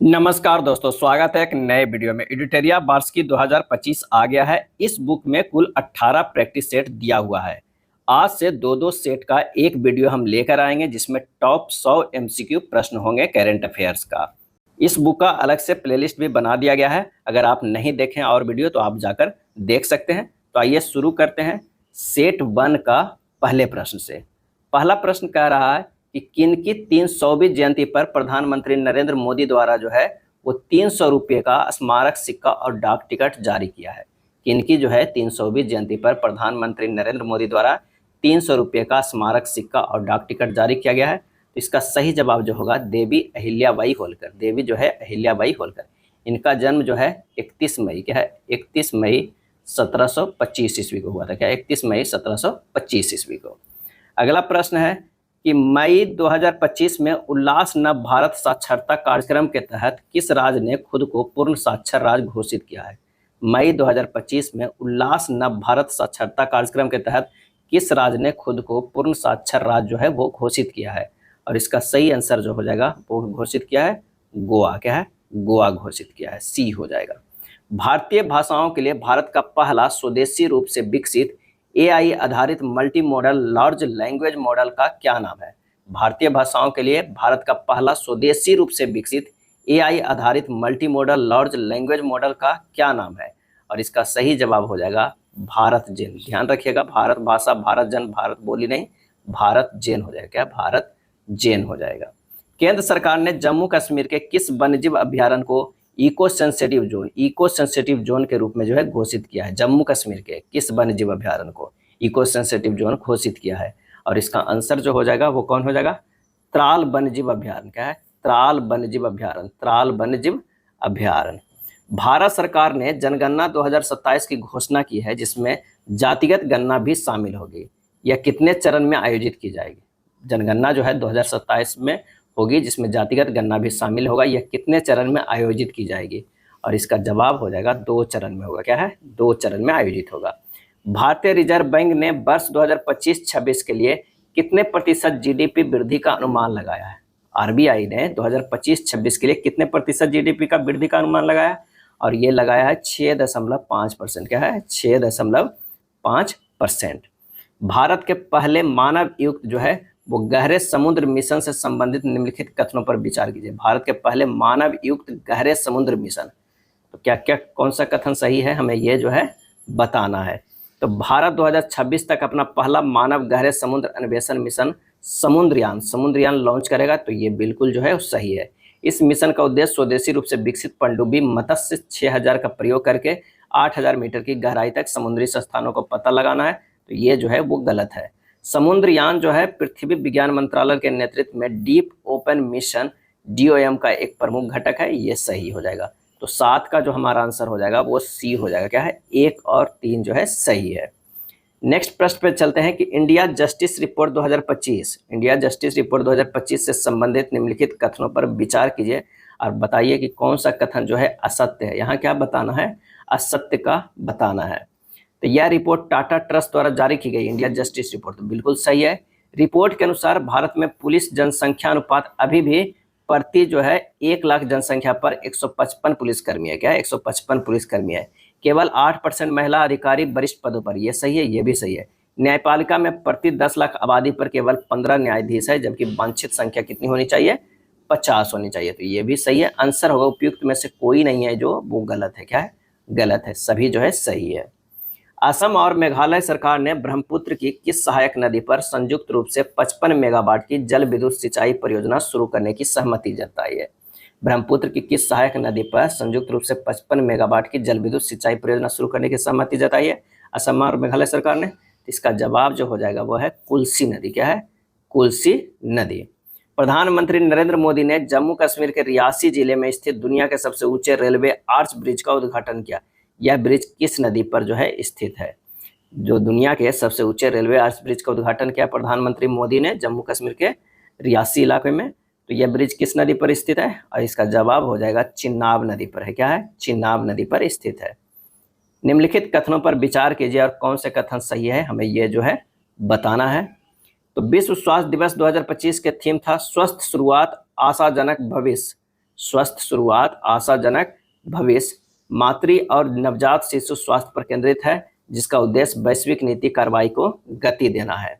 नमस्कार दोस्तों, स्वागत है एक नए वीडियो में। एडिटोरिया वार्षिकी 2025 आ गया है। इस बुक में कुल 18 प्रैक्टिस सेट दिया हुआ है। आज से दो दो सेट का एक वीडियो हम लेकर आएंगे जिसमें टॉप 100 एमसीक्यू प्रश्न होंगे करंट अफेयर्स का। इस बुक का अलग से प्लेलिस्ट भी बना दिया गया है। अगर आप नहीं देखें और वीडियो तो आप जाकर देख सकते हैं। तो आइए शुरू करते हैं सेट 1 का पहले प्रश्न से। पहला प्रश्न कह रहा है कि किनकी 300वीं जयंती पर प्रधानमंत्री नरेंद्र मोदी द्वारा जो है वो 300 रुपये का स्मारक सिक्का और डाक टिकट जारी किया है। किनकी जो है 300वीं जयंती पर प्रधानमंत्री नरेंद्र मोदी द्वारा 300 रुपये का स्मारक सिक्का और डाक टिकट जारी किया गया है। तो इसका सही जवाब जो होगा देवी अहिल्याबाई होलकर। देवी जो है अहिल्याबाई होलकर। इनका जन्म जो है 31 मई क्या है 31 मई 1725 ईस्वी को हुआ था। क्या 31 मई 1725 ईस्वी को। अगला प्रश्न है कि मई 2025 में उल्लास नव भारत साक्षरता कार्यक्रम के तहत किस राज्य ने खुद को पूर्ण साक्षर राज्य घोषित किया है। मई 2025 में उल्लास नव भारत साक्षरता कार्यक्रम के तहत किस राज्य ने खुद को पूर्ण साक्षर राज्य जो है वो घोषित किया है। और इसका सही आंसर जो हो जाएगा वो घोषित किया है गोवा। क्या है गोवा घोषित किया है, सी हो जाएगा। भारतीय भाषाओं के लिए भारत का पहला स्वदेशी रूप से विकसित एआई आधारित multi modal large language model का क्या नाम है। भारतीय भाषाओं के लिए भारत का पहला स्वदेशी रूप से विकसित एआई आधारित multi modal large language model का क्या नाम है। और इसका सही जवाब हो जाएगा भारत जेन। ध्यान रखिएगा, भारत भाषा भारत जन, भारत बोली नहीं, भारत जेन हो जाएगा। क्या भारत जेन हो जाएगा। केंद्र सरकार ने जम्मू कश्मीर के किस वन्यजीव अभ्यारण्य को इको सेंसिटिव जोन के रूप में जो है घोषित किया है। जम्मू कश्मीर के किस वन्यजीव अभ्यारण्य को इको सेंसिटिव जोन घोषित किया है। और इसका आंसर जो हो जाएगा वो कौन हो जाएगा त्राल वन्यजीव अभ्यारण्य। क्या है त्राल वन्यजीव अभ्यारण्य, त्राल वन्यजीव अभ्यारण्य। भारत सरकार ने जनगणना 2027 की घोषणा की है जिसमें जातिगत गणना भी शामिल होगी। यह कितने चरण में आयोजित की जाएगी। जनगणना जो है 2027 में होगी जिसमें जातिगत गणना भी शामिल होगा। यह कितने चरण में आयोजित की जाएगी। और इसका जवाब हो जाएगा 2 चरण में होगा। क्या है 2 चरण में आयोजित होगा। भारतीय रिजर्व बैंक ने वर्ष 2025-26 के लिए कितने प्रतिशत जीडीपी वृद्धि का अनुमान लगाया है। आरबीआई ने 2025-26 के लिए कितने प्रतिशत जीडीपी का वृद्धि का अनुमान लगाया। और ये लगाया है 6.5%। क्या है 6.5%। भारत के पहले मानव युक्त जो है वो गहरे समुद्र मिशन से संबंधित निम्नलिखित कथनों पर विचार कीजिए। भारत के पहले मानव युक्त गहरे समुद्र मिशन, तो क्या क्या कौन सा कथन सही है हमें ये जो है बताना है। तो भारत 2026 तक अपना पहला मानव गहरे समुद्र अन्वेषण मिशन समुद्रयान लॉन्च करेगा। तो ये बिल्कुल जो है सही है। इस मिशन का उद्देश्य स्वदेशी रूप से विकसित पनडुब्बी मत्स्य 6000 का प्रयोग करके 8000 मीटर की गहराई तक समुद्री स्थानों को पता लगाना है। तो ये जो है वो गलत है। समुद्रयान जो है पृथ्वी विज्ञान मंत्रालय के नेतृत्व में डीप ओपन मिशन DOM का एक प्रमुख घटक है। ये सही हो जाएगा। तो 7 का जो हमारा आंसर हो जाएगा वो सी हो जाएगा। क्या है 1 और 3 जो है सही है। नेक्स्ट प्रश्न पे चलते हैं कि इंडिया जस्टिस रिपोर्ट 2025 से संबंधित निम्नलिखित कथनों पर विचार कीजिए और बताइए कि कौन सा कथन जो है असत्य है। यहाँ क्या बताना है असत्य का बताना है। तो यह रिपोर्ट टाटा ट्रस्ट द्वारा जारी की गई इंडिया जस्टिस रिपोर्ट, तो बिल्कुल सही है। रिपोर्ट के अनुसार भारत में पुलिस जनसंख्या अनुपात अभी भी प्रति जो है 1 लाख जनसंख्या पर 155 पुलिसकर्मी है। क्या है 155 पुलिसकर्मी है। केवल 8% महिला अधिकारी वरिष्ठ पदों पर, ये सही है, ये भी सही है। न्यायपालिका में प्रति 10 लाख आबादी पर केवल 15 न्यायाधीश है, जबकि वांछित संख्या कितनी होनी चाहिए 50 होनी चाहिए। तो ये भी सही है। आंसर होगा उपयुक्त में से कोई नहीं है जो वो गलत है। क्या है गलत है, सभी जो है सही है। असम और मेघालय सरकार ने ब्रह्मपुत्र की किस सहायक नदी पर संयुक्त रूप से 55 मेगावाट की जल विद्युत सिंचाई परियोजना शुरू करने की सहमति जताई है। ब्रह्मपुत्र की किस सहायक नदी पर संयुक्त रूप से 55 मेगावाट की जल विद्युत सिंचाई परियोजना शुरू करने की सहमति जताई है असम और मेघालय सरकार ने। इसका जवाब जो हो जाएगा वो है कुल्सी नदी। क्या है कुल्सी नदी। प्रधानमंत्री नरेंद्र मोदी ने जम्मू कश्मीर के रियासी जिले में स्थित दुनिया के सबसे ऊंचे रेलवे आर्च ब्रिज का उद्घाटन किया। यह ब्रिज किस नदी पर जो है स्थित है। जो दुनिया के सबसे ऊंचे रेलवे आर्च ब्रिज का उद्घाटन किया प्रधानमंत्री मोदी ने जम्मू कश्मीर के रियासी इलाके में, तो यह ब्रिज किस नदी पर स्थित है। और इसका जवाब हो जाएगा चिनाब नदी पर है। क्या है चिनाब नदी पर स्थित है। निम्नलिखित कथनों पर विचार कीजिए और कौन से कथन सही है हमें यह जो है बताना है। तो विश्व स्वास्थ्य दिवस 2025 के थीम था स्वस्थ शुरुआत आशाजनक भविष्य। स्वस्थ शुरुआत, आशाजनक भविष्य, मातृ और नवजात शिशु स्वास्थ्य पर केंद्रित है, जिसका उद्देश्य वैश्विक नीति कार्रवाई को गति देना है।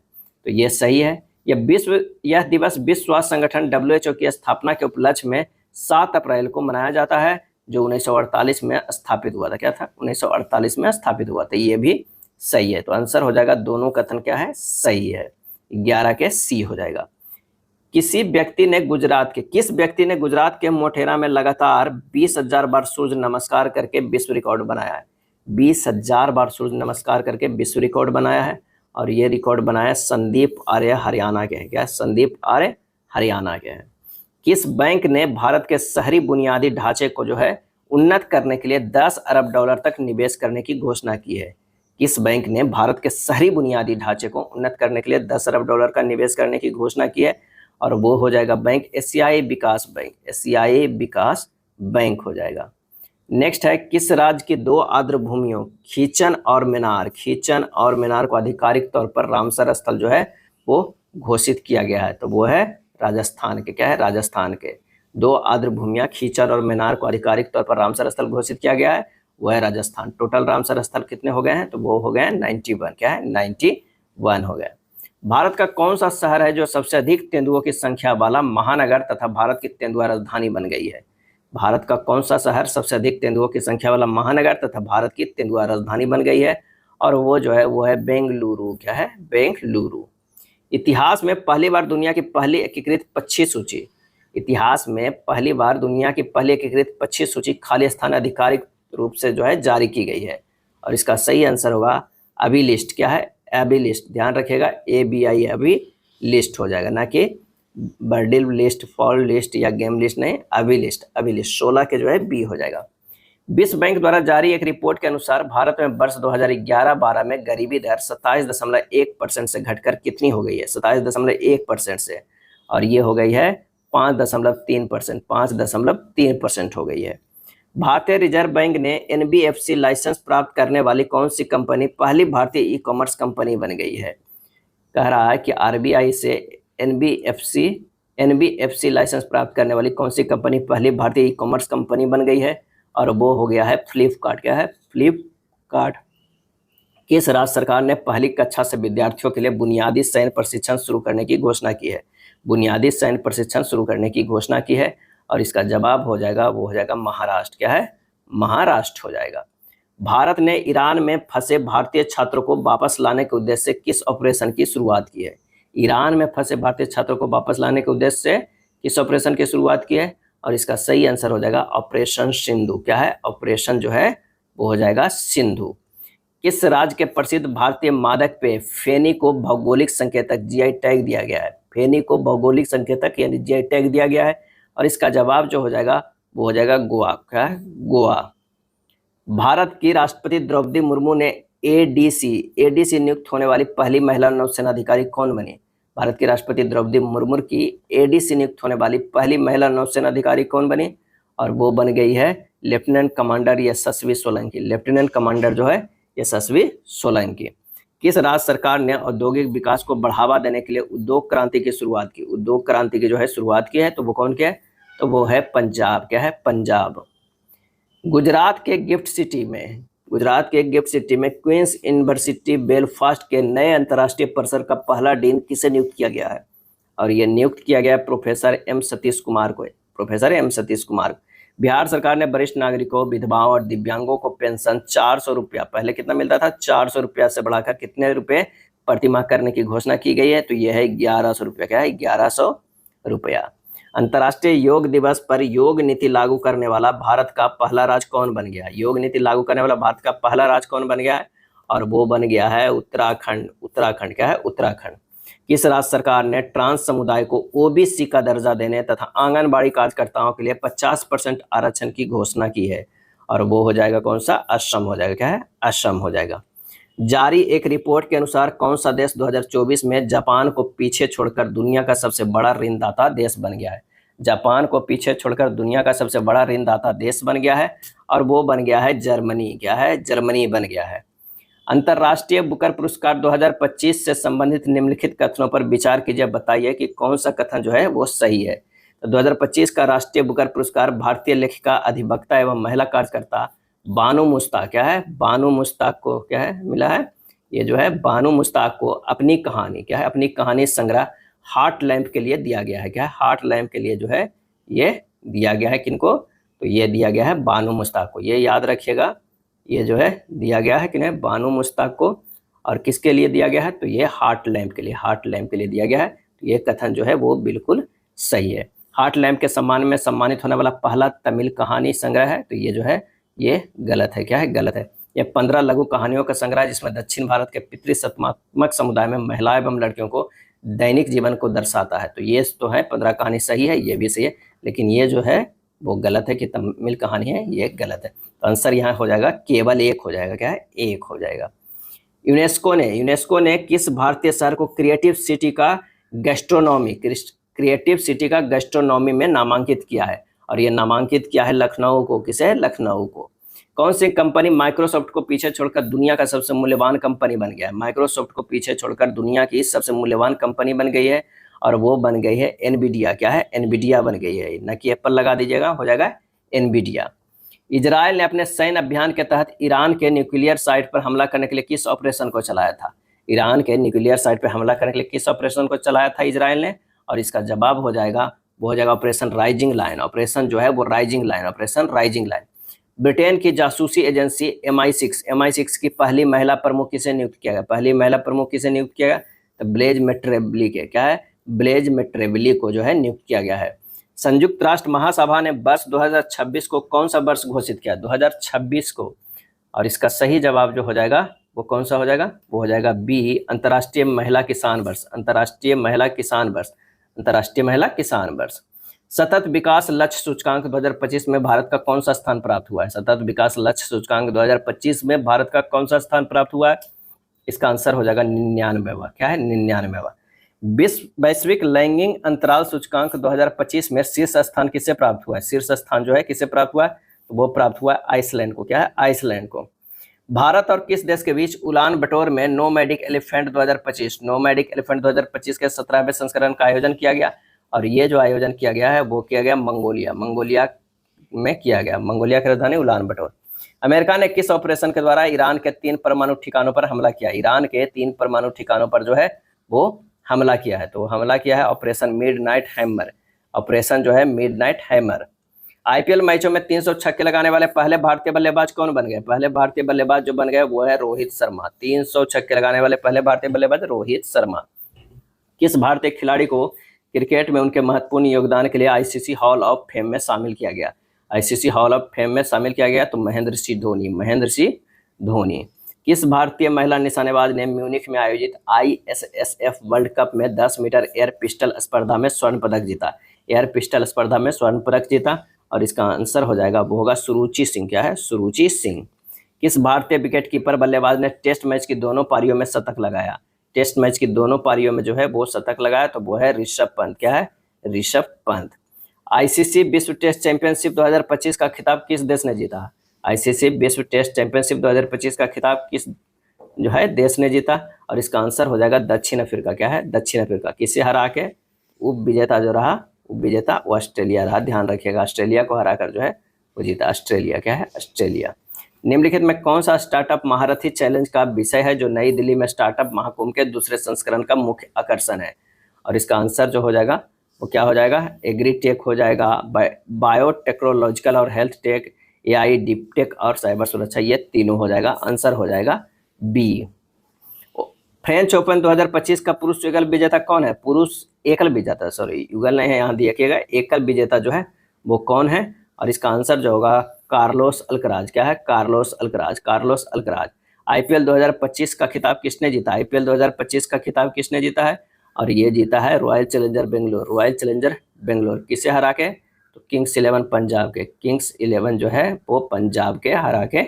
तो ये सही है। यह दिवस विश्व स्वास्थ्य संगठन WHO की स्थापना के उपलक्ष्य में 7 अप्रैल को मनाया जाता है, जो 1948 में स्थापित हुआ था। क्या था? 1948 में स्थापित हुआ था। ये भी सही है। तो आंसर हो जाएगा, दोनों कथन क्या है? सही है। 11 के सी हो जाएगा। किस व्यक्ति ने गुजरात के मोटेरा में लगातार 20,000 बार सूर्य नमस्कार करके विश्व रिकॉर्ड बनाया है? 20,000 बार सूर्य नमस्कार करके विश्व रिकॉर्ड बनाया है, और ये रिकॉर्ड बनाया संदीप आर्य हरियाणा के हैं। क्या? संदीप आर्य हरियाणा के हैं। किस बैंक ने भारत के शहरी बुनियादी ढांचे को जो है उन्नत करने के लिए 10 अरब डॉलर तक निवेश करने की घोषणा की है? किस बैंक ने भारत के शहरी बुनियादी ढांचे को उन्नत करने के लिए 10 अरब डॉलर का निवेश करने की घोषणा की है? और वो हो जाएगा बैंक एशियाई विकास बैंक। एशियाई विकास बैंक हो जाएगा। नेक्स्ट है, किस राज्य की 2 आर्द्र भूमियों खीचन और मेनार को आधिकारिक तौर पर रामसर स्थल जो है वो घोषित किया गया है? तो वो है राजस्थान के। क्या है? राजस्थान के 2 आर्द्र भूमियां खीचन और मेनार को आधिकारिक तौर पर रामसर स्थल घोषित किया गया है, वो है राजस्थान। टोटल रामसर स्थल कितने हो गए हैं? तो वो हो गए 91। क्या है? 91 हो गए। भारत का कौन सा शहर है जो सबसे अधिक तेंदुओं की संख्या वाला महानगर तथा भारत की तेंदुआ राजधानी बन गई है? भारत का कौन सा शहर सबसे अधिक तेंदुओं की संख्या वाला महानगर तथा भारत की तेंदुआ राजधानी बन गई है? और वो जो है वो है बेंगलुरु। क्या है? बेंगलुरु। इतिहास में पहली बार दुनिया की पहली एकीकृत पक्षी सूची खाली स्थान आधिकारिक रूप से जो है जारी की गई है, और इसका सही आंसर होगा अभी लिस्ट। क्या है? अभी लिस्ट। ध्यान रखिएगा, ABI अभी लिस्ट हो जाएगा, ना कि बर्ड लिस्ट, फॉल लिस्ट या गेम लिस्ट नहीं, अभी लिस्ट। 16 के जो है बी हो जाएगा। विश्व बैंक द्वारा जारी एक रिपोर्ट के अनुसार भारत में वर्ष 2011-12 में गरीबी दर 27.1% से घटकर कितनी हो गई है? 27.1% से, और ये हो गई है 5.3%। 5.3% हो गई है। भारतीय रिजर्व बैंक ने NBFC लाइसेंस प्राप्त करने वाली कौन सी कंपनी पहली भारतीय ई-कॉमर्स कंपनी बन गई है? कह रहा है कि RBI से NBFC लाइसेंस प्राप्त करने वाली कौन सी कंपनी पहली भारतीय ई-कॉमर्स कंपनी बन गई है? और वो हो गया है फ्लिपकार्ट। क्या है? फ्लिपकार्ट। किस राज्य सरकार ने पहली कक्षा से विद्यार्थियों के लिए बुनियादी सैन्य प्रशिक्षण शुरू करने की घोषणा की है? बुनियादी सैन्य प्रशिक्षण शुरू करने की घोषणा की है, और इसका जवाब हो जाएगा, वो हो जाएगा महाराष्ट्र। क्या है? महाराष्ट्र हो जाएगा। भारत ने ईरान में फंसे भारतीय छात्रों को वापस लाने के उद्देश्य से किस ऑपरेशन की शुरुआत की है? ईरान में फंसे भारतीय छात्रों को वापस लाने के उद्देश्य से किस ऑपरेशन की शुरुआत की है? और इसका सही आंसर हो जाएगा ऑपरेशन सिंधु। क्या है? ऑपरेशन जो है वो हो जाएगा सिंधु। किस राज्य के प्रसिद्ध भारतीय मादक पेय फेनी को भौगोलिक संकेतक GI टैग दिया गया है? फेनी को भौगोलिक संकेतक यानी GI टैग दिया गया है, और इसका जवाब जो हो जाएगा वो हो जाएगा गोवा। क्या है? गोवा। भारत की राष्ट्रपति द्रौपदी मुर्मू ने ADC नियुक्त होने वाली पहली महिला नौसेना अधिकारी कौन बनी? भारत की राष्ट्रपति द्रौपदी मुर्मू की ADC नियुक्त होने वाली पहली महिला नौसेना अधिकारी कौन बनी? और वो बन गई है लेफ्टिनेंट कमांडर यशस्वी सोलंकी। लेफ्टिनेंट कमांडर जो है यशस्वी सोलंकी। किस राज्य सरकार ने औद्योगिक विकास को बढ़ावा देने के लिए उद्योग क्रांति की शुरुआत की? उद्योग क्रांति की जो है शुरुआत की है, तो वो कौन की है? तो वो है पंजाब। क्या है? पंजाब। गुजरात के गिफ्ट सिटी में क्वींस यूनिवर्सिटी बेलफास्ट के नए अंतर्राष्ट्रीय परिसर का पहला डीन किसे नियुक्त किया गया है? और ये नियुक्त किया गया है प्रोफेसर M सतीश कुमार को। Professor M Satish Kumar. बिहार सरकार ने वरिष्ठ नागरिकों, विधवाओं और दिव्यांगों को पेंशन 400 रुपया, पहले कितना मिलता था? 400 रुपया से बढ़ाकर कितने रुपए प्रतिमाह करने की घोषणा की गई है? तो यह है 1100 रुपया। क्या है? 1100 रुपया। अंतर्राष्ट्रीय योग दिवस पर योग नीति लागू करने वाला भारत का पहला राज्य कौन बन गया? योग नीति लागू करने वाला भारत का पहला राज्य कौन बन गया है? और वो बन गया है उत्तराखंड। उत्तराखंड। क्या है? उत्तराखंड। किस राज्य सरकार ने ट्रांस समुदाय को OBC का दर्जा देने तथा आंगनबाड़ी कार्यकर्ताओं के लिए 50% आरक्षण की घोषणा की है? और वो हो जाएगा कौन सा? असम हो जाएगा। क्या है? असम हो जाएगा। जारी एक रिपोर्ट के अनुसार कौन सा देश 2024 में जापान को पीछे छोड़कर दुनिया का सबसे बड़ा ऋणदाता देश बन गया है? जापान को पीछे छोड़कर दुनिया का सबसे बड़ा ऋणदाता देश बन गया है, और वो बन गया है जर्मनी। क्या है? जर्मनी बन गया है। अंतर्राष्ट्रीय बुकर पुरस्कार 2025 से संबंधित निम्नलिखित कथनों पर विचार कीजिए, बताइए कि कौन सा कथन जो है वो सही है। तो 2025 का राष्ट्रीय बुकर पुरस्कार भारतीय लेखिका, अधिवक्ता एवं महिला कार्यकर्ता बानो मुश्ताक, क्या है, बानो मुश्ताक को क्या है मिला है, ये जो है बानो मुश्ताक को अपनी कहानी, क्या है, अपनी कहानी संग्रह हार्ट लैम्प के लिए दिया गया है, क्या है, हार्ट लैम्प के लिए जो है ये दिया गया है किनको, तो ये दिया गया है बानो मुश्ताक को, ये याद रखिएगा, ये जो है दिया गया है किन्हें, बानो मुश्ताक को। और किसके लिए दिया गया है, तो ये हार्ट लैम्प के लिए, हार्ट लैम्प के लिए दिया गया है। तो ये कथन जो है वो बिल्कुल सही है। हार्ट लैम्प के सम्मान में सम्मानित होने वाला पहला तमिल कहानी संग्रह है, तो ये जो है ये गलत है, क्या है, गलत है। ये 15 लघु कहानियों का संग्रह जिसमें दक्षिण भारत के पितृसत्तात्मक समुदाय में महिला एवं लड़कियों को दैनिक जीवन को दर्शाता है, तो ये तो है 15 कहानी सही है, ये भी सही है, लेकिन ये जो है वो गलत है कि तमिल कहानी है, ये गलत है। तो आंसर यहाँ हो जाएगा केवल एक हो जाएगा, क्या है, एक हो जाएगा। यूनेस्को ने किस भारतीय शहर को क्रिएटिव सिटी का गैस्ट्रोनॉमी में नामांकित किया है, और ये नामांकित किया है लखनऊ को, किसे, लखनऊ को। कौन सी कंपनी माइक्रोसॉफ्ट को पीछे छोड़कर दुनिया का सबसे मूल्यवान कंपनी बन गया है, माइक्रोसॉफ्ट को पीछे छोड़कर दुनिया की सबसे मूल्यवान कंपनी बन गई है, और वो बन गई है एनवीडिया, क्या है, एनवीडिया बन गई है, न कि एप्पल लगा दीजिएगा, हो जाएगा एनवीडिया। इजराइल ने अपने सैन्य अभियान के तहत ईरान के न्यूक्लियर साइट पर हमला करने के लिए किस ऑपरेशन को चलाया था, ईरान के न्यूक्लियर साइट पर हमला करने के लिए किस ऑपरेशन को चलाया था इजराइल ने, और इसका जवाब हो जाएगा, वो हो जाएगा ऑपरेशन राइजिंग लाइन, ऑपरेशन जो है वो rising line, operation rising line. Britain की जासूसी एजेंसी MI6 की पहली महिला प्रमुख किसे नियुक्त किया गया, पहली महिला प्रमुख किसे नियुक्त किया गया, तो ब्लेज मेट्रेबली के, क्या है, ब्लेज मेट्रेबली को जो है नियुक्त किया गया है। संयुक्त राष्ट्र महासभा ने वर्ष 2026 को कौन सा वर्ष घोषित किया, 2026 को, और इसका सही जवाब जो हो जाएगा वो कौन सा हो जाएगा, वो हो जाएगा बी, अंतर्राष्ट्रीय महिला किसान वर्ष, अंतर्राष्ट्रीय महिला किसान वर्ष, अंतर्राष्ट्रीय महिला किसान वर्ष। सतत विकास लक्ष्य सूचकांक 2025 में भारत का कौन सा स्थान प्राप्त हुआ है, सतत विकास लक्ष्य सूचकांक 2025 में भारत का कौन सा स्थान प्राप्त हुआ है, इसका आंसर हो जाएगा 99वां, क्या है, 99वां। विश्व वैश्विक लैंगिक अंतराल सूचकांक 2025 में शीर्ष स्थान किसे प्राप्त हुआ है, शीर्ष स्थान जो है किसे प्राप्त हुआ है, तो वो प्राप्त हुआ है आइसलैंड को, क्या है, आइसलैंड को। भारत और किस देश के बीच उलान बटोर में नोमैडिक एलिफेंट 2025 के 17वें संस्करण का आयोजन किया गया, और ये जो आयोजन किया गया है वो किया गया मंगोलिया में किया गया, मंगोलिया की राजधानी उलान बटोर। अमेरिका ने किस ऑपरेशन के द्वारा ईरान के 3 परमाणु ठिकानों पर हमला किया, ईरान के 3 परमाणु ठिकानों पर जो है वो हमला किया है, तो हमला किया है ऑपरेशन मिडनाइट हैमर, ऑपरेशन जो है मिडनाइट हैमर। आईपीएल मैचों में 300 छक्के लगाने वाले पहले भारतीय बल्लेबाज कौन बन गए, पहले भारतीय बल्लेबाज जो बन गए वो है रोहित शर्मा, 300 छक्के लगाने वाले पहले भारतीय बल्लेबाज रोहित शर्मा। किस भारतीय खिलाड़ी को क्रिकेट में उनके महत्वपूर्ण योगदान के लिए आईसीसी हॉल ऑफ फेम में शामिल किया गया, आईसीसी हॉल ऑफ फेम में शामिल किया गया, तो महेंद्र सिंह धोनी। किस भारतीय महिला निशानेबाज ने म्यूनिख में आयोजित ISSF वर्ल्ड कप में 10 मीटर एयर पिस्टल स्पर्धा में स्वर्ण पदक जीता, एयर पिस्टल स्पर्धा में स्वर्ण पदक जीता, और इसका आंसर हो जाएगा वो होगा सुरुचि सिंह, क्या है, सुरुचि सिंह। किस भारतीय विकेट कीपर बल्लेबाज ने टेस्ट मैच की दोनों पारियों में शतक लगाया, टेस्ट मैच की दोनों पारियों में जो है वो शतक लगाया, तो वो है ऋषभ पंत, क्या है, ऋषभ पंत। आईसीसी विश्व टेस्ट चैंपियनशिप 2025 का खिताब किस देश ने जीता, आईसीसी विश्व टेस्ट चैंपियनशिप 2025 का खिताब किस जो है देश ने जीता, और इसका आंसर हो जाएगा दक्षिण अफ्रीका, क्या है, दक्षिण अफ्रीका। किसे हरा के, उप विजेता जो रहा, उप विजेता वो ऑस्ट्रेलिया रहा, ध्यान रखिएगा, ऑस्ट्रेलिया को हराकर जो है वो जीता, ऑस्ट्रेलिया, क्या है, ऑस्ट्रेलिया। निम्नलिखित में कौन सा स्टार्टअप महारथी चैलेंज का विषय है जो नई दिल्ली में स्टार्टअप महाकुंभ के दूसरे संस्करण का मुख्य आकर्षण है, और इसका आंसर जो हो जाएगा वो क्या हो जाएगा, एग्री टेक हो जाएगा, बायोटेक्नोलॉजिकल और health take, AI deep tech और साइबर सुरक्षा, ये तीनों हो जाएगा, आंसर हो जाएगा बी। फ्रेंच ओपन 2025 का पुरुष युगल विजेता कौन है, पुरुष एकल विजेता, सॉरी युगल नहीं है, यहाँ देखिएगा एकल विजेता जो है वो कौन है, और इसका आंसर जो होगा कार्लोस अल्कराज, क्या है, कार्लोस अल्कराज। आईपीएल 2025 का खिताब किसने जीता, आईपीएल 2025 का खिताब किसने जीता है, और ये जीता है रॉयल चैलेंजर बेंगलोर, किसे हरा के, तो किंग्स 11 पंजाब के, किंग्स 11 जो है वो पंजाब के हरा के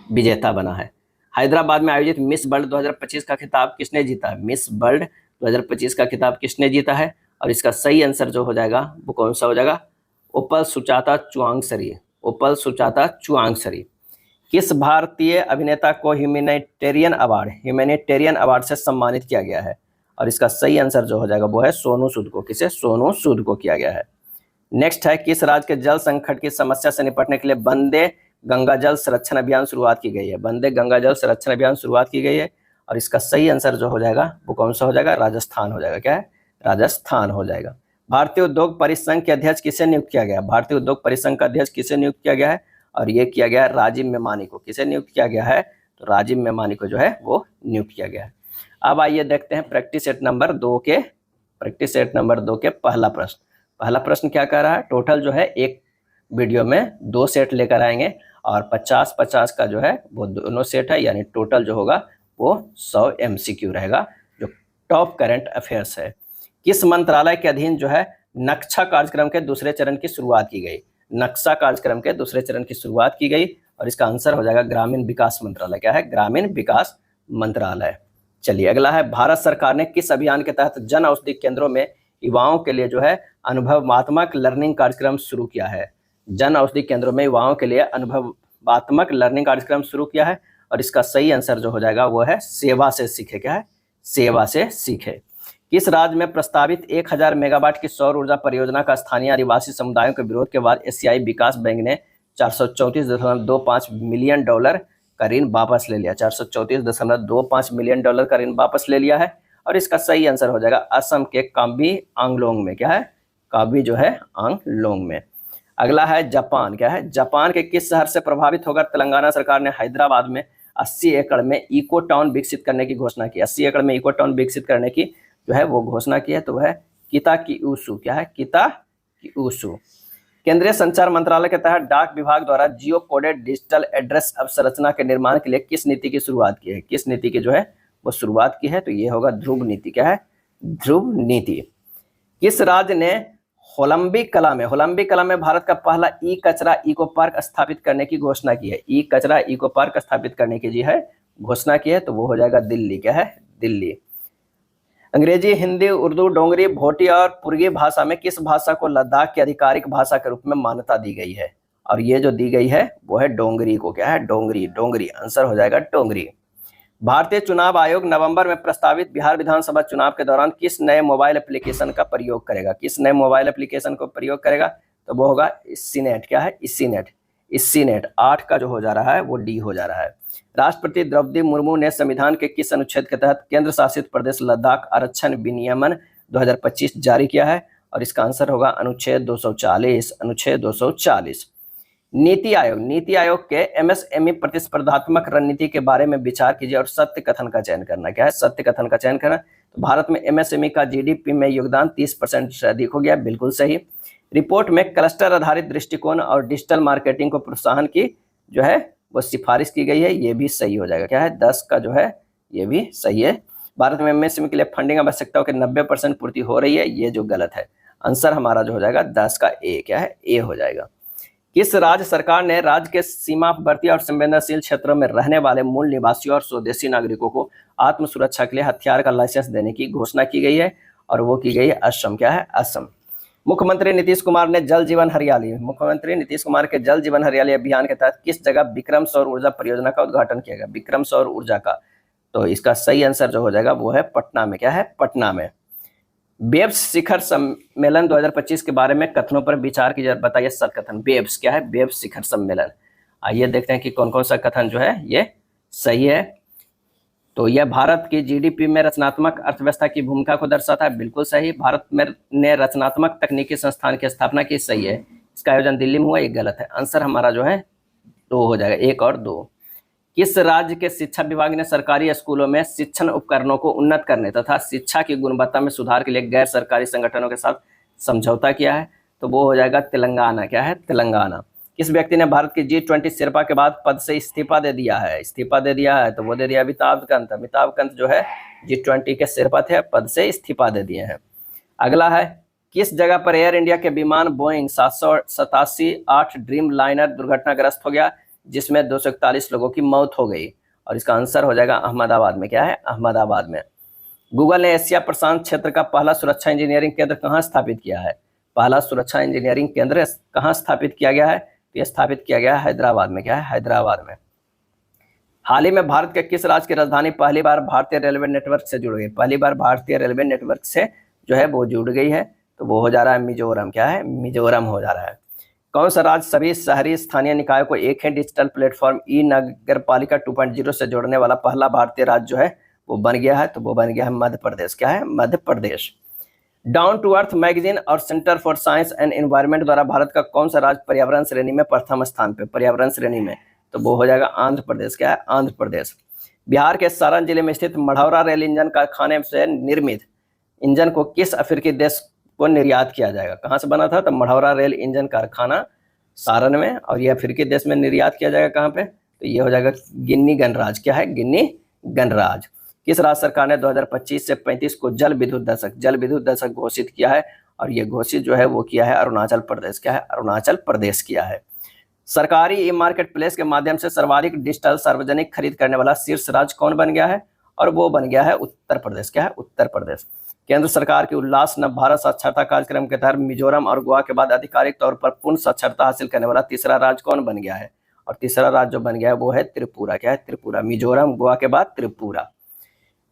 विजेता बना है। हैदराबाद में आयोजित मिस वर्ल्ड 2025 का खिताब किसने जीता है, मिस वर्ल्ड 2025 का खिताब किसने जीता है, और इसका सही आंसर जो हो जाएगा वो कौन सा हो जाएगा, ओपल सुचाता चुआंगसरी। किस भारतीय अभिनेता को ह्यूमैनिटेरियन अवार्ड से सम्मानित किया गया है, और इसका सही आंसर जो हो जाएगा वो है सोनू सूद को, किसे, सोनू सूद को किया गया है। नेक्स्ट है किस राज्य के जल संकट की समस्या से निपटने के लिए वंदे गंगा जल संरक्षण अभियान शुरुआत की गई है। वंदे गंगा जल संरक्षण अभियान शुरुआत की गई है और इसका सही आंसर जो हो जाएगा वो कौन सा हो जाएगा, राजस्थान हो जाएगा। क्या है, राजस्थान हो जाएगा। भारतीय उद्योग परिसंघ के अध्यक्ष किसे नियुक्त किया गया? भारतीय उद्योग परिसंघ का अध्यक्ष किसे नियुक्त किया गया है? और ये किया गया है राजीव मेमानी को। किसे नियुक्त किया गया है? तो राजीव मेमानी को जो है वो नियुक्त किया गया है। अब आइए देखते हैं प्रैक्टिस सेट नंबर 2 के पहला प्रश्न। पहला प्रश्न क्या कह रहा है, टोटल जो है एक वीडियो में 2 सेट लेकर आएंगे और 50-50 का जो है वो दोनों सेट है, यानी टोटल जो होगा वो 100 MCQ रहेगा जो टॉप करंट अफेयर्स है। किस मंत्रालय के अधीन जो है नक्शा कार्यक्रम के दूसरे चरण की शुरुआत की गई? नक्शा कार्यक्रम के दूसरे चरण की शुरुआत की गई और इसका आंसर हो जाएगा ग्रामीण विकास मंत्रालय। क्या है, ग्रामीण विकास मंत्रालय। चलिए अगला है, भारत सरकार ने किस अभियान के तहत जन औषधि केंद्रों में युवाओं के लिए जो है अनुभवात्मक लर्निंग कार्यक्रम शुरू किया है? जन औषधि केंद्रों में युवाओं के लिए अनुभवात्मक लर्निंग कार्यक्रम शुरू किया है और इसका सही आंसर जो हो जाएगा वो है सेवा से सीखे। क्या है, सेवा से सीखे। किस राज्य में प्रस्तावित 1000 मेगावाट की सौर ऊर्जा परियोजना का स्थानीय आदिवासी समुदायों के विरोध के बाद एशियाई विकास बैंक ने 434.25 मिलियन डॉलर का ऋण वापस ले लिया? 434.25 मिलियन डॉलर का ऋण वापस ले लिया है और इसका सही आंसर हो जाएगा असम के काबी आंगलोंग में। क्या है, काबी जो है आंगलोंग में। अगला है जापान। क्या है, जापान के किस शहर से प्रभावित होकर तेलंगाना सरकार ने हैदराबाद में 80 एकड़ में इको टाउन विकसित करने की घोषणा की? 80 एकड़ में इको टाउन विकसित करने की जो है वो घोषणा की है, तो वह है किताकिउसु। क्या है, किताकिउसु। केंद्रीय संचार मंत्रालय के तहत डाक विभाग द्वारा जियो कोडेड डिजिटल एड्रेस अवसंरचना के निर्माण के लिए किस नीति की शुरुआत की है? किस नीति की जो है वो शुरुआत की है? तो ये होगा ध्रुव नीति। क्या है, ध्रुव नीति। किस राज्य ने होलंबी कला में भारत का पहला ई कचरा इको पार्क स्थापित करने की घोषणा की है? ई कचरा इको पार्क स्थापित करने की जी है घोषणा की है, तो वो हो जाएगा दिल्ली। क्या है, दिल्ली। अंग्रेजी, हिंदी, उर्दू, डोंगरी, भोटी और पुर्गी भाषा में किस भाषा को लद्दाख की आधिकारिक भाषा के रूप में मान्यता दी गई है? और ये जो दी गई है वो है डोंगरी को। क्या है, डोंगरी आंसर हो जाएगा डोंगरी। भारतीय चुनाव आयोग नवंबर में प्रस्तावित बिहार विधानसभा चुनाव के दौरान किस नए मोबाइल एप्लीकेशन का प्रयोग करेगा? किस नए मोबाइल एप्लीकेशन को प्रयोग करेगा? तो वो होगा इस्सीनेट। क्या है, इस्सीनेट। 8 का जो हो जा रहा है वो डी हो जा रहा है। राष्ट्रपति द्रौपदी मुर्मू ने संविधान के किस अनुच्छेद के तहत केंद्र शासित प्रदेश लद्दाख आरक्षण विनियमन 2025 जारी किया है? और इसका आंसर होगा अनुच्छेद 240। नीति आयोग के MSME प्रतिस्पर्धात्मक रणनीति के बारे में विचार कीजिए और सत्य कथन का चयन करना। क्या है, सत्य कथन का चयन करना। तो भारत में MSME का GDP में योगदान 30% से अधिक हो गया, बिल्कुल सही। रिपोर्ट में क्लस्टर आधारित दृष्टिकोण और डिजिटल मार्केटिंग को प्रोत्साहन की जो है वो सिफारिश की गई है, ये भी सही हो जाएगा। क्या है, 10 का जो है ये भी सही है। भारत में MSME के लिए फंडिंग आवश्यकताओं के 90% पूर्ति हो रही है, ये जो गलत है। आंसर हमारा जो हो जाएगा 10 का ए। क्या है, ए हो जाएगा। किस राज्य सरकार ने राज्य के सीमावर्ती और संवेदनशील क्षेत्रों में रहने वाले मूल निवासियों और स्वदेशी नागरिकों को आत्म सुरक्षा के लिए हथियार का लाइसेंस देने की घोषणा की गई है? और वो की गई है असम। क्या है, असम। मुख्यमंत्री नीतीश कुमार के जल जीवन हरियाली अभियान के तहत किस जगह विक्रम सौर ऊर्जा परियोजना का उद्घाटन किया गया? विक्रम सौर ऊर्जा का, तो इसका सही आंसर जो हो जाएगा वो है पटना में। क्या है, पटना में। बेब्स शिखर सम्मेलन 2025 के बारे में कथनों पर विचार कीजिए, बताइए सत्य कथन। बेब्स। क्या है, बेब्स शिखर सम्मेलन। आइए देखते हैं कि कौन कौन सा कथन जो है ये सही है। तो यह भारत की GDP में रचनात्मक अर्थव्यवस्था की भूमिका को दर्शाता है, बिल्कुल सही। भारत में ने रचनात्मक तकनीकी संस्थान की स्थापना की, सही है। इसका आयोजन दिल्ली में हुआ, ये गलत है। आंसर हमारा जो है 2 हो जाएगा, 1 और 2। किस राज्य के शिक्षा विभाग ने सरकारी स्कूलों में शिक्षण उपकरणों को उन्नत करने तथा शिक्षा की गुणवत्ता में सुधार के लिए गैर सरकारी संगठनों के साथ समझौता किया है? तो वो हो जाएगा तेलंगाना। क्या है, तेलंगाना। किस व्यक्ति ने भारत के G20 शेरपा के बाद पद से इस्तीफा दे दिया है? तो वो दे दिया अमिताभ कांत जो है G20 के शेरपा थे, पद से इस्तीफा दे दिए हैं। अगला है, किस जगह पर एयर इंडिया के विमान बोइंग 787-8 ड्रीम लाइनर दुर्घटनाग्रस्त हो गया, जिसमें 241 लोगों की मौत हो गई? और इसका आंसर हो जाएगा अहमदाबाद में। क्या है, अहमदाबाद में। गूगल ने एशिया प्रशांत क्षेत्र का पहला सुरक्षा इंजीनियरिंग केंद्र कहाँ स्थापित किया है? पहला सुरक्षा इंजीनियरिंग केंद्र कहाँ स्थापित किया गया है? तो यह स्थापित किया गया है हैदराबाद में। क्या है, हैदराबाद में। हाल ही में भारत के किस राज्य की राजधानी पहली बार भारतीय रेलवे नेटवर्क से जुड़ गई? पहली बार भारतीय रेलवे नेटवर्क से जो है वो जुड़ गई है, तो वो हो जा रहा है मिजोरम। क्या है? मिजोरम हो जा रहा है। कौन सा राज्य सभी शहरी स्थानीय निकायों को एक ही डिजिटल प्लेटफॉर्म ई नगर पालिका 2.0 से जोड़ने वाला पहला भारतीय राज्य जो है वो बन गया है? तो वो बन गया है मध्य प्रदेश। क्या है? Madhya Pradesh. Down to earth magazine और centre for science and environment द्वारा भारत का कौन सा राज्य पर्यावरण श्रेणी में प्रथम स्थान पे? पर्यावरण श्रेणी में, तो वो हो जाएगा आंध्र प्रदेश। क्या है? आंध्र प्रदेश। बिहार के सारण जिले में स्थित मढ़ौरा रेल इंजन कारखाने से निर्मित इंजन को किस अफ्रीकी देश को निर्यात किया जाएगा? कहाँ से बना था? तो मढ़ौरा रेल इंजन कारखाना सारण में, और ये अफ्रीकी देश में निर्यात किया जाएगा कहाँ पे? तो ये हो जाएगा गिनी गणराज्य। क्या है? गिनी गणराज्य। किस राज्य सरकार ने 2025 से 35 को जल विद्युत दशक घोषित किया है? और ये घोषित जो है वो किया है अरुणाचल प्रदेश। क्या है? अरुणाचल प्रदेश किया है। सरकारी ई मार्केट प्लेस के माध्यम से सर्वाधिक डिजिटल सार्वजनिक खरीद करने वाला शीर्ष राज्य कौन बन गया है? और वो बन गया है उत्तर प्रदेश। क्या है? उत्तर प्रदेश। केंद्र सरकार के उल्लास नव भारत साक्षरता कार्यक्रम के तहत मिजोरम और गोवा के बाद आधिकारिक तौर पर पूर्ण साक्षरता हासिल करने वाला तीसरा राज्य कौन बन गया है? और तीसरा राज्य जो बन गया है वो है त्रिपुरा। क्या है? त्रिपुरा। मिजोरम, गोवा के बाद त्रिपुरा।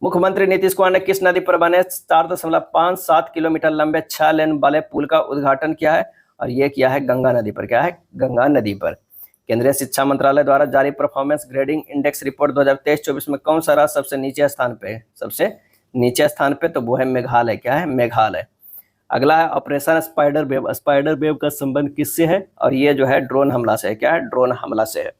मुख्यमंत्री नीतीश कुमार ने किस नदी पर बने 4.57 किलोमीटर लंबे 6 लेन वाले पुल का उद्घाटन किया है? और ये किया है गंगा नदी पर। क्या है? गंगा नदी पर। केंद्रीय शिक्षा मंत्रालय द्वारा जारी परफॉर्मेंस ग्रेडिंग इंडेक्स रिपोर्ट 2023-24 में कौन सा राज्य सबसे नीचे स्थान पे है? सबसे नीचे स्थान पे, तो वो है मेघालय। क्या है? मेघालय। अगला है operation spider wave. Spider wave का संबंध किससे है? और ये जो है ड्रोन हमला से है। क्या है? ड्रोन हमला से है।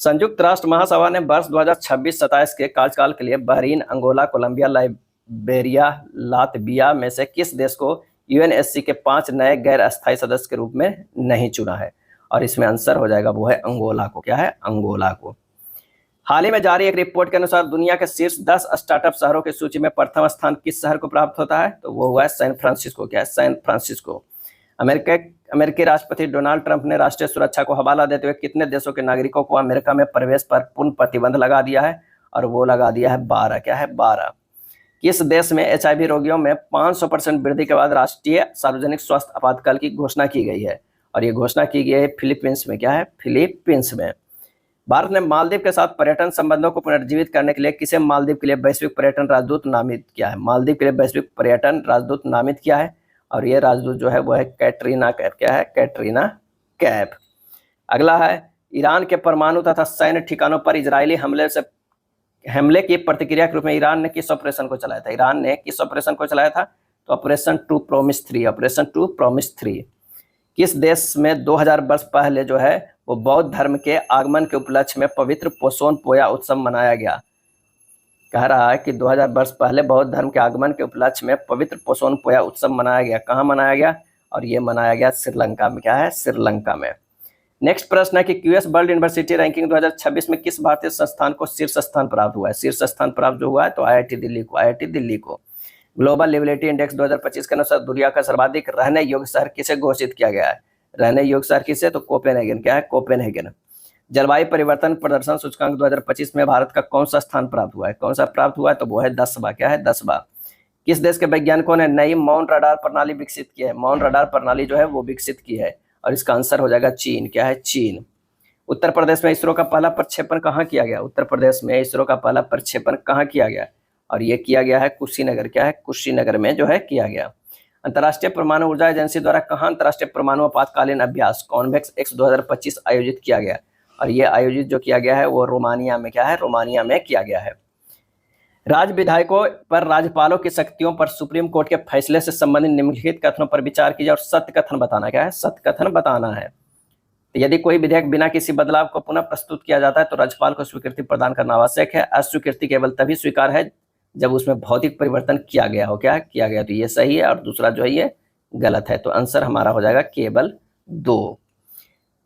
संयुक्त राष्ट्र महासभा ने वर्ष 2026-27 के कार्यकाल के लिए Bahrain, Angola, Colombia, Liberia, Latvia में से किस देश को यूएनएससी के 5 नए गैर अस्थायी सदस्य के रूप में नहीं चुना है? और इसमें आंसर हो जाएगा वो है अंगोला को। क्या है? अंगोला को। हाल ही में जारी एक रिपोर्ट के अनुसार दुनिया के शीर्ष 10 स्टार्टअप शहरों की सूची में प्रथम स्थान किस शहर को प्राप्त होता है? तो वो हुआ है सैन फ्रांसिस्को। क्या है? San Francisco. अमेरिकी राष्ट्रपति डोनाल्ड ट्रंप ने राष्ट्रीय सुरक्षा को हवाला देते हुए कितने देशों के नागरिकों को अमेरिका में प्रवेश पर पूर्ण प्रतिबंध लगा दिया है? और वो लगा दिया है 12। क्या है? 12। किस देश में एचआईवी रोगियों में 500% वृद्धि के बाद राष्ट्रीय सार्वजनिक स्वास्थ्य आपातकाल की घोषणा की गई है? और ये घोषणा की गई है फिलीपींस में। क्या है? फिलीपींस में। भारत ने मालदीव के साथ पर्यटन संबंधों को पुनर्जीवित करने के लिए किसे मालदीव के लिए वैश्विक पर्यटन राजदूत नामित किया है? मालदीव के लिए वैश्विक पर्यटन राजदूत नामित किया है, और ये राजदूत जो है वो है कैटरीना कैफ। क्या है? कैटरीना कैफ। अगला है ईरान के परमाणु तथा सैन्य ठिकानों पर इजरायली हमले की प्रतिक्रिया के रूप में ईरान ने किस ऑपरेशन को चलाया था? ईरान ने किस ऑपरेशन को चलाया था? तो ऑपरेशन 2 प्रॉमिस 3। Operation 2 promise 3। किस देश में 2000 वर्ष पहले जो है वो बौद्ध धर्म के आगमन के उपलक्ष्य में पवित्र पोसोन पोया उत्सव मनाया गया? कह रहा है कि 2000 वर्ष पहले बौद्ध धर्म के आगमन के उपलक्ष्य में पवित्र पोसोन पोया उत्सव मनाया गया। कहाँ मनाया गया? और ये मनाया गया श्रीलंका में। क्या है? श्रीलंका में। नेक्स्ट प्रश्न है कि क्यूएस वर्ल्ड यूनिवर्सिटी रैंकिंग 2026 में किस भारतीय संस्थान को शीर्ष स्थान प्राप्त हुआ है? शीर्ष स्थान प्राप्त जो हुआ है तो आईआईटी दिल्ली को। आईआईटी दिल्ली को। ग्लोबल लिविलिटी इंडेक्स 2025 के अनुसार दुनिया का सर्वाधिक रहने योग्य शहर किसे घोषित किया गया है? रहने योग्य शहर किसे? तो कोपेनहेगन। क्या है? कोपेनहेगन। जलवायु परिवर्तन प्रदर्शन सूचकांक 2025 में भारत का कौन सा स्थान प्राप्त हुआ है? कौन सा प्राप्त हुआ है? तो वो है 10वां। क्या है? 10वां। किस देश के वैज्ञानिकों ने नई मौन रडार प्रणाली विकसित की है? मौन रडार प्रणाली जो है वो विकसित की है, और इसका आंसर हो जाएगा चीन। क्या है? चीन। उत्तर प्रदेश में इसरो का पहला प्रक्षेपण कहाँ किया गया? उत्तर प्रदेश में इसरो का पहला प्रक्षेपण कहाँ किया गया? और ये किया गया है कुशीनगर। क्या है? कुशीनगर में जो है किया गया। अंतर्राष्ट्रीय परमाणु ऊर्जा एजेंसी द्वारा कहाँ अंतर्राष्ट्रीय परमाणु आपातकालीन अभ्यास कॉन्वेक्स एक्स 2025 आयोजित किया गया? और ये आयोजित जो किया गया है वो रोमानिया में। क्या है? रोमानिया में किया गया है। राज्य विधायकों पर राज्यपालों की शक्तियों पर सुप्रीम कोर्ट के फैसले से संबंधित निम्नलिखित कथनों पर विचार कीजिए और सत्य कथन बताना। क्या है? सत्य कथन बताना है। तो यदि कोई विधेयक बिना किसी बदलाव को पुनः प्रस्तुत किया जाता है तो राज्यपाल को स्वीकृति प्रदान करना आवश्यक है। अस्वीकृति केवल तभी स्वीकार है जब उसमें भौतिक परिवर्तन किया गया हो। क्या किया गया? तो ये सही है, और दूसरा जो है ये गलत है। तो आंसर हमारा हो जाएगा केवल 2।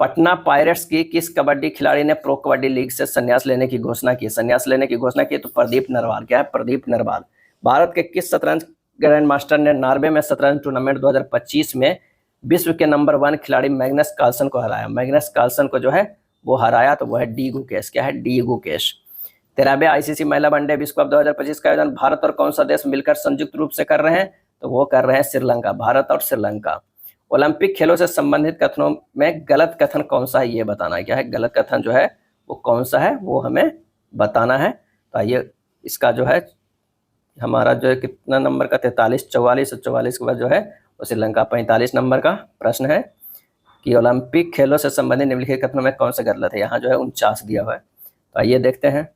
पटना पायरेट्स की किस कबड्डी खिलाड़ी ने प्रो कबड्डी लीग से संन्यास लेने की घोषणा की? संन्यास लेने की घोषणा की तो प्रदीप नरवाल। क्या है? प्रदीप नरवाल। भारत के किस शतरंज ग्रैंड मास्टर ने नॉर्वे में शतरंज टूर्नामेंट 2025 में विश्व के नंबर 1 खिलाड़ी मैग्नस कार्लसन को हराया? मैग्नस कार्लसन को जो है वो हराया, तो वो है डी गुकेश। क्या है? डी गुकेश। 13वें आईसीसी महिला वनडे विश्व कप 2025 का आयोजन भारत और कौन सा देश मिलकर संयुक्त रूप से कर रहे हैं? तो वो कर रहे हैं श्रीलंका। भारत और श्रीलंका। ओलंपिक खेलों से संबंधित कथनों में गलत कथन कौन सा है ये बताना है। क्या है? गलत कथन जो है वो कौन सा है वो हमें बताना है। तो आइए इसका जो है हमारा जो है कितना नंबर का 43, 44 और 44 के बाद जो है तो श्रीलंका। 45 नंबर का प्रश्न है कि ओलंपिक खेलों से संबंधित निम्नलिखित कथनों में कौन सा गलत है। यहाँ जो है 49 दिया हुआ है। तो आइए देखते हैं।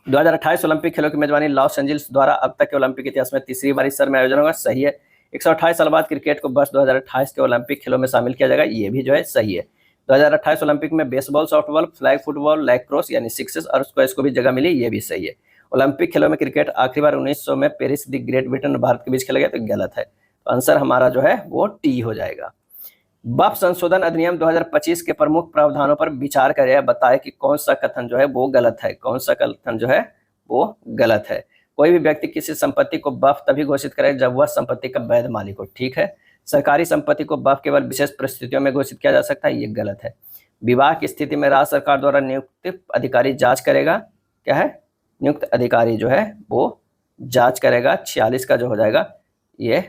2028 ओलंपिक खेलों की मेजबानी लॉस एंजल्स द्वारा अब तक के ओलंपिक इतिहास में तीसरी बार इस शहर में आयोजन होगा। सही है। 128 साल बाद क्रिकेट को वर्ष 2028 के ओलंपिक खेलों में शामिल किया जाएगा। ये भी जो है सही है। 2028 ओलंपिक में baseball, softball, flag football, lacrosse यानी सिक्सेस और स्क्वैश को भी जगह मिली। ये भी सही है। ओलंपिक खेलों में क्रिकेट आखिरी बार 1900 में पेरिस दी ग्रेट ब्रिटेन और भारत के बीच खेला गया। तो गलत है। तो आंसर हमारा जो है वो टी हो जाएगा। बफ संशोधन अधिनियम 2025 के प्रमुख प्रावधानों पर विचार करें, बताए कि कौन सा कथन जो है वो गलत है। कौन सा कथन जो है वो गलत है। कोई भी व्यक्ति किसी संपत्ति को बफ तभी घोषित करे जब वह संपत्ति का वैध मालिक हो। ठीक है। सरकारी संपत्ति को बफ केवल विशेष परिस्थितियों में घोषित किया जा सकता है। ये गलत है। विवाह की स्थिति में राज्य सरकार द्वारा नियुक्त अधिकारी जांच करेगा। क्या है? नियुक्त अधिकारी जो है वो जांच करेगा। 46 का जो हो जाएगा ये,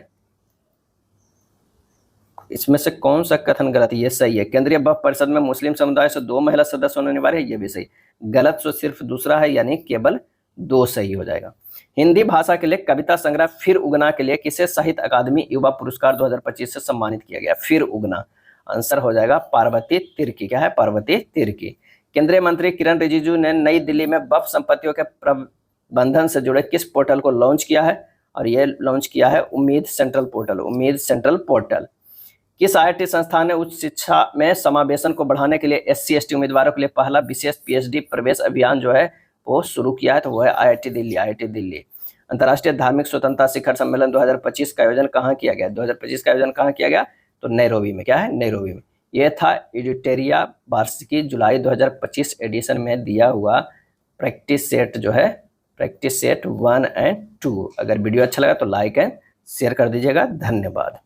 इसमें से कौन सा कथन गलत है? ये सही है। केंद्रीय वक्फ परिषद में मुस्लिम समुदाय से 2 महिला सदस्य होने अनिवार्य है। ये भी सही। गलत तो सिर्फ दूसरा है, यानी केवल 2 सही हो जाएगा। हिंदी भाषा के लिए कविता संग्रह फिर उगना के लिए किसे साहित्य अकादमी युवा पुरस्कार 2025 से सम्मानित किया गया? फिर उगना। आंसर हो जाएगा पार्वती तिर्की। क्या है? पार्वती तिर्की। केंद्रीय मंत्री किरण रिजिजू ने नई दिल्ली में वक्फ संपत्तियों के प्रबंधन से जुड़े किस पोर्टल को लॉन्च किया है? और ये लॉन्च किया है उम्मीद सेंट्रल पोर्टल। उम्मीद सेंट्रल पोर्टल। किस IIT संस्थान ने उच्च शिक्षा में समावेशन को बढ़ाने के लिए SC ST उम्मीदवारों के लिए पहला विशेष PhD प्रवेश अभियान जो है वो शुरू किया है? तो वो है IIT दिल्ली। IIT दिल्ली। अंतर्राष्ट्रीय धार्मिक स्वतंत्रता शिखर सम्मेलन 2025 का आयोजन कहाँ किया गया? 2025 का आयोजन कहाँ किया गया? तो नैरोबी में। क्या है? नैरोबी में। ये था एडिटेरिया वार्षिकी जुलाई 2025 एडिशन में दिया हुआ प्रैक्टिस सेट जो है, प्रैक्टिस सेट 1 और 2। अगर वीडियो अच्छा लगा तो लाइक एंड शेयर कर दीजिएगा। धन्यवाद।